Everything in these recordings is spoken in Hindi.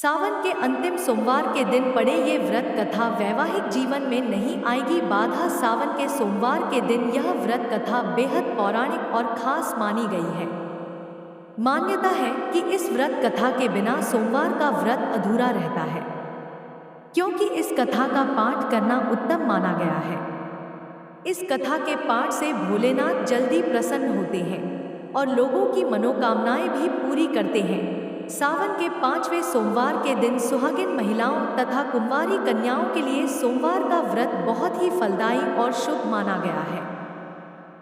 सावन के अंतिम सोमवार के दिन पड़े ये व्रत कथा वैवाहिक जीवन में नहीं आएगी बाधा। सावन के सोमवार के दिन यह व्रत कथा बेहद पौराणिक और खास मानी गई है। मान्यता है कि इस व्रत कथा के बिना सोमवार का व्रत अधूरा रहता है, क्योंकि इस कथा का पाठ करना उत्तम माना गया है। इस कथा के पाठ से भोलेनाथ जल्दी प्रसन्न होते हैं और लोगों की मनोकामनाएं भी पूरी करते हैं। सावन के 5वें सोमवार के दिन सुहागिन महिलाओं तथा कुंवारी कन्याओं के लिए सोमवार का व्रत बहुत ही फलदायी और शुभ माना गया है।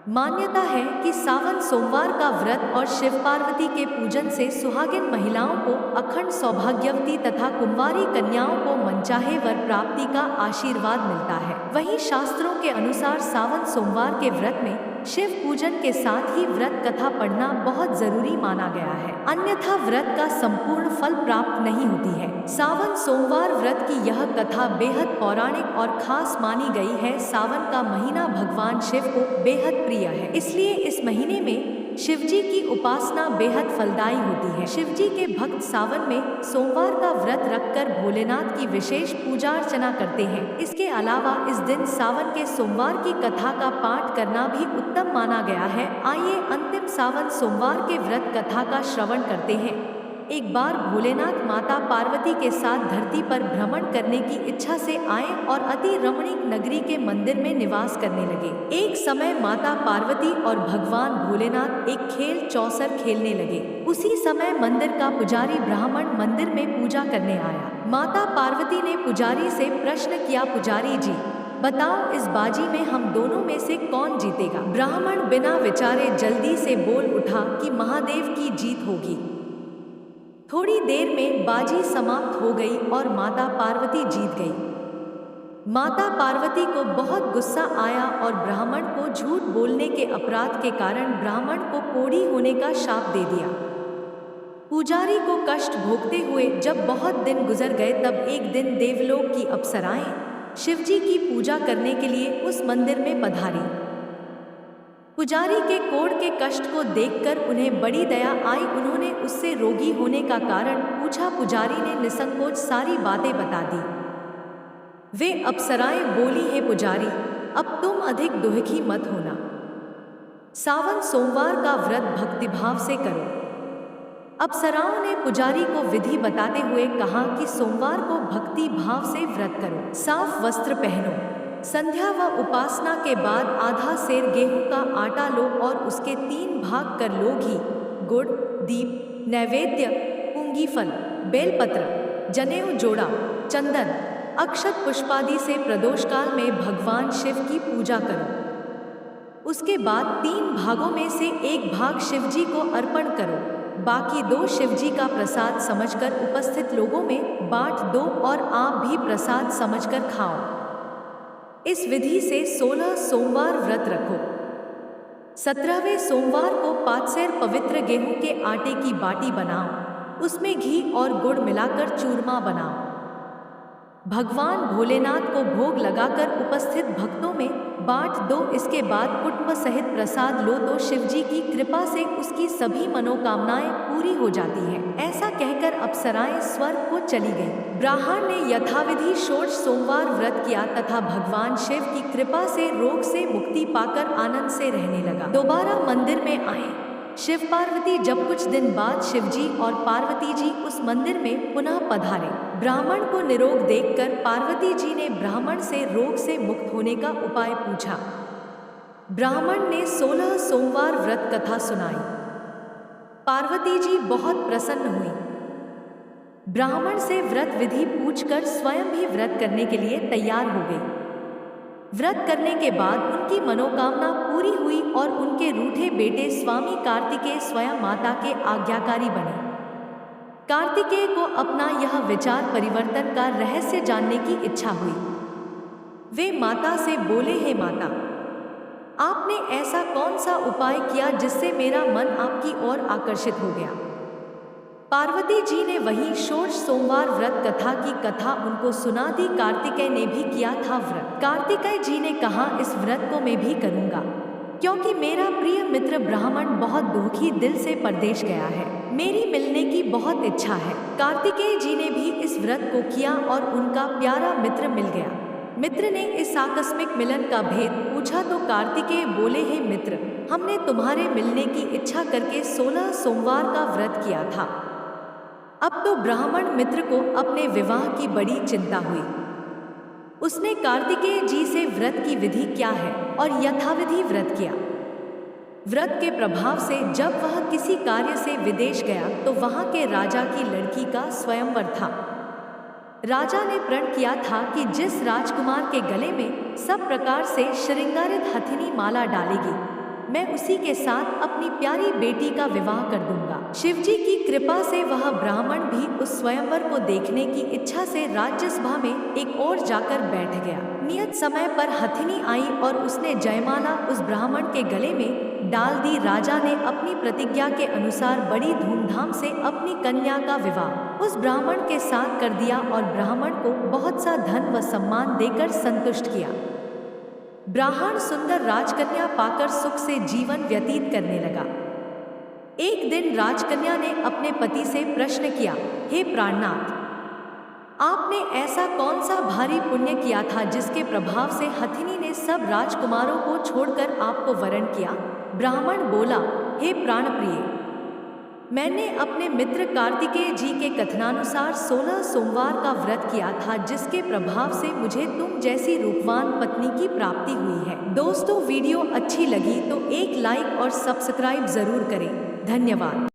मान्यता है कि सावन सोमवार का व्रत और शिव पार्वती के पूजन से सुहागिन महिलाओं को अखंड सौभाग्यवती तथा कुंवारी कन्याओं को मनचाहे वर प्राप्ति का आशीर्वाद मिलता है। वहीं शास्त्रों के अनुसार सावन सोमवार के व्रत में शिव पूजन के साथ ही व्रत कथा पढ़ना बहुत जरूरी माना गया है, अन्यथा व्रत का संपूर्ण फल प्राप्त नहीं होती है। सावन सोमवार व्रत की यह कथा बेहद पौराणिक और खास मानी गई है। सावन का महीना भगवान शिव को बेहद प्रिय है, इसलिए इस महीने में शिवजी की उपासना बेहद फलदायी होती है। शिवजी के भक्त सावन में सोमवार का व्रत रखकर भोलेनाथ की विशेष पूजा अर्चना करते हैं। इसके अलावा इस दिन सावन के सोमवार की कथा का पाठ करना भी उत्तम माना गया है। आइए अंतिम सावन सोमवार के व्रत कथा का श्रवण करते हैं। एक बार भोलेनाथ माता पार्वती के साथ धरती पर भ्रमण करने की इच्छा से आए और अति रमणीक नगरी के मंदिर में निवास करने लगे। एक समय माता पार्वती और भगवान भोलेनाथ एक खेल चौसर खेलने लगे। उसी समय मंदिर का पुजारी ब्राह्मण मंदिर में पूजा करने आया। माता पार्वती ने पुजारी से प्रश्न किया, पुजारी जी बताओ, इस बाजी में हम दोनों में से कौन जीतेगा? ब्राह्मण बिना विचारे जल्दी से बोल उठा कि महादेव की जीत होगी। थोड़ी देर में बाजी समाप्त हो गई और माता पार्वती जीत गई। माता पार्वती को बहुत गुस्सा आया और ब्राह्मण को झूठ बोलने के अपराध के कारण ब्राह्मण को कोढ़ी होने का शाप दे दिया। पुजारी को कष्ट भोगते हुए जब बहुत दिन गुजर गए, तब एक दिन देवलोक की अप्सराएं शिवजी की पूजा करने के लिए उस मंदिर में पधारी। पुजारी के कोढ़ के कष्ट को देखकर उन्हें बड़ी दया आई। उन्होंने उससे रोगी होने का कारण पूछा। पुजारी ने निसंकोच सारी बातें बता दी। वे अप्सराएं बोली, हे पुजारी, अब तुम अधिक दुखी मत होना। सावन सोमवार का व्रत भक्तिभाव से करो। अप्सराओं ने पुजारी को विधि बताते हुए कहा कि सोमवार को भक्ति भाव से व्रत करो, साफ वस्त्र पहनो, संध्या व उपासना के बाद आधा सेर गेहूं का आटा लो और उसके 3 भाग कर लो। घी, गुड़, दीप, नैवेद्य, पूंगी फल, बेलपत्र, जनेऊ जोड़ा, चंदन, अक्षत पुष्पादि से प्रदोष काल में भगवान शिव की पूजा करो। उसके बाद 3 भागों में से 1 भाग शिवजी को अर्पण करो। बाकी 2 शिवजी का प्रसाद समझकर उपस्थित लोगों में बांट दो और आप भी प्रसाद समझकर खाओ। इस विधि से 16 सोमवार व्रत रखो। 17वें सोमवार को 5 सेर पवित्र गेहूं के आटे की बाटी बनाओ, उसमें घी और गुड़ मिलाकर चूरमा बनाओ। भगवान भोलेनाथ को भोग लगाकर उपस्थित भक्तों में बांट दो। इसके बाद कुटुंब सहित प्रसाद लो तो शिवजी की कृपा से उसकी सभी मनोकामनाएं पूरी हो जाती हैं। ऐसा कहकर अप्सराएं स्वर्ग को चली गईं। ब्राह्मण ने यथाविधि षोडश सोमवार व्रत किया तथा भगवान शिव की कृपा से रोग से मुक्ति पाकर आनंद से रहने लगा। दोबारा मंदिर में आए शिव पार्वती। जब कुछ दिन बाद शिवजी और पार्वती जी उस मंदिर में पुनः पधारे। ब्राह्मण को निरोग देखकर पार्वती जी ने ब्राह्मण से रोग से मुक्त होने का उपाय पूछा। ब्राह्मण ने 16 सोमवार व्रत कथा सुनाई। पार्वती जी बहुत प्रसन्न हुई। ब्राह्मण से व्रत विधि पूछकर स्वयं भी व्रत करने के लिए तैयार हो गई। व्रत करने के बाद उनकी मनोकामना पूरी हुई और उनके रूठे बेटे स्वामी कार्तिकेय स्वयं माता के आज्ञाकारी बने। कार्तिकेय को अपना यह विचार परिवर्तन का रहस्य जानने की इच्छा हुई। वे माता से बोले, हे माता, आपने ऐसा कौन सा उपाय किया जिससे मेरा मन आपकी ओर आकर्षित हो गया? पार्वती जी ने वही षोडश सोमवार व्रत कथा की कथा उनको सुना दी। कार्तिकेय ने भी किया था व्रत। कार्तिकेय जी ने कहा, इस व्रत को मैं भी करूंगा, क्योंकि मेरा प्रिय मित्र ब्राह्मण बहुत दुखी दिल से परदेश गया है। मेरी मिलने की बहुत इच्छा है। कार्तिकेय जी ने भी इस व्रत को किया और उनका प्यारा मित्र मिल गया। मित्र ने इस आकस्मिक मिलन का भेद पूछा तो कार्तिकेय बोले, हे मित्र, हमने तुम्हारे मिलने की इच्छा करके 16 सोमवार का व्रत किया था। अब तो ब्राह्मण मित्र को अपने विवाह की बड़ी चिंता हुई। उसने कार्तिकेय जी से व्रत की विधि क्या है और यथाविधि व्रत किया। व्रत के प्रभाव से जब वह किसी कार्य से विदेश गया तो वहां के राजा की लड़की का स्वयंवर था। राजा ने प्रण किया था कि जिस राजकुमार के गले में सब प्रकार से श्रृंगारित हथिनी माला डालेगी, मैं उसी के साथ अपनी प्यारी बेटी का विवाह कर दूंगा। शिवजी की कृपा से वह ब्राह्मण भी उस स्वयंवर को देखने की इच्छा से राज्यसभा में एक ओर जाकर बैठ गया। नियत समय पर हथिनी आई और उसने जयमाला उस ब्राह्मण के गले में डाल दी। राजा ने अपनी प्रतिज्ञा के अनुसार बड़ी धूमधाम से अपनी कन्या का विवाह उस ब्राह्मण के साथ कर दिया और ब्राह्मण को बहुत सा धन व सम्मान देकर संतुष्ट किया। ब्राह्मण सुंदर राजकन्या पाकर सुख से जीवन व्यतीत करने लगा। एक दिन राजकन्या ने अपने पति से प्रश्न किया, हे प्राणनाथ, आपने ऐसा कौन सा भारी पुण्य किया था जिसके प्रभाव से हथिनी ने सब राजकुमारों को छोड़कर आपको वरण किया? ब्राह्मण बोला, हे प्राणप्रिय, मैंने अपने मित्र कार्तिकेय जी के कथनानुसार 16 सोमवार का व्रत किया था, जिसके प्रभाव से मुझे तुम जैसी रूपवान पत्नी की प्राप्ति हुई है। दोस्तों, वीडियो अच्छी लगी तो एक लाइक और सब्सक्राइब जरूर करें। धन्यवाद।